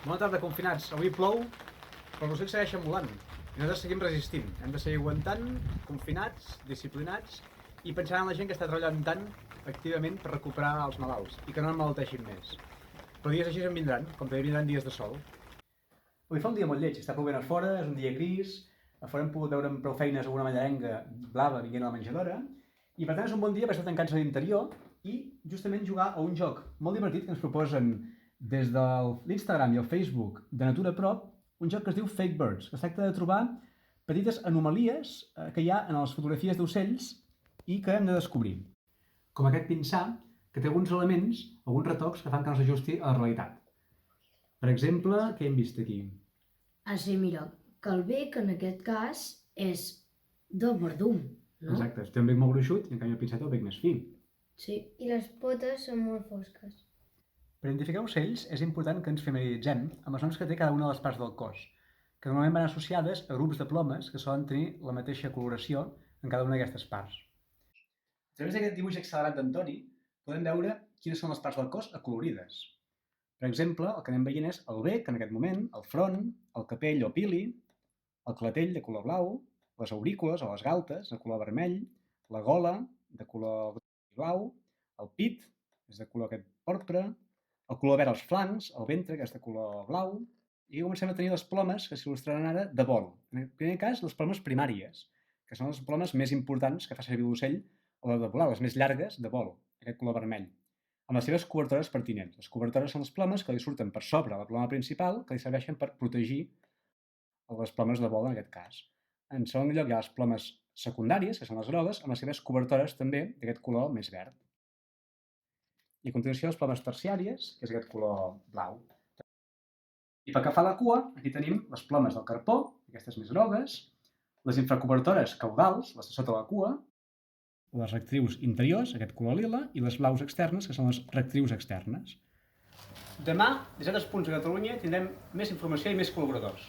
Bona tarda, confinats. Avui plou, però els ocells segueixen volant. I nosaltres seguim resistint. Hem de seguir aguantant, confinats, disciplinats, i pensant en la gent que està treballant tant activament per recuperar els malalts i que no emmalalteixin més. Però dies així en vindran, com també vindran dies de sol. Avui fa un dia molt lleig, està plovent a fora, és un dia gris, a fora hem pogut veure amb prou feines alguna mallarenga blava vinguent a la menjadora, i per tant és un bon dia per estar tancats a l'interior i justament jugar a un joc molt divertit que ens proposen des de l'Instagram i el Facebook de Natura Prop, un joc que es diu Fake Birds, que es tracta de trobar petites anomalies que hi ha en les fotografies d'ocells i que hem de descobrir. Com aquest pinsà, que té alguns elements, alguns retocs que fan que no s'ajusti a la realitat. Per exemple, què hem vist aquí? Ah, sí, mira, que el bec en aquest cas és de verdum, no? Exacte, té un bec molt gruixut i en canvi el pinsà té el bec més fi. Sí. I les potes són molt fosques. Per identificar ocells és important que ens familiaritzem amb els noms que té cada una de les parts del cos, que normalment van associades a grups de plomes que solen tenir la mateixa coloració en cada una d'aquestes parts. A través d'aquest dibuix accelerat d'Antoni podem veure quines són les parts del cos acolorides. Per exemple, el que anem veient és el bec en aquest moment, el front, el capell o pili, el clatell de color blau, les aurícules o les galtes de color vermell, la gola de color blau, el pit és de color aquest porpra, el color verd als flancs, el ventre que és de color blau, i comencem a tenir les plomes que s'il·lustraran ara de vol. En el primer cas, les plomes primàries, que són les plomes més importants que fa servir l'ocell a l'hora de volar, les més llargues de vol, aquest color vermell, amb les seves cobertores pertinents. Les cobertores són les plomes que li surten per sobre la ploma principal, que li serveixen per protegir les plomes de vol en aquest cas. En segon lloc hi ha les plomes secundàries, que són les grogues, amb les seves cobertores també d'aquest color més verd. I a continuació les plomes terciàries, que és aquest color blau. I pel que fa a la cua, aquí tenim les plomes del carpó, aquestes més grogues, les infracobertores caudals, les de sota la cua, les rectrius interiors, aquest color lila, i les blaus externes, que són les rectrius externes. Demà, des d'altres punts de Catalunya, tindrem més informació i més col·laboradors.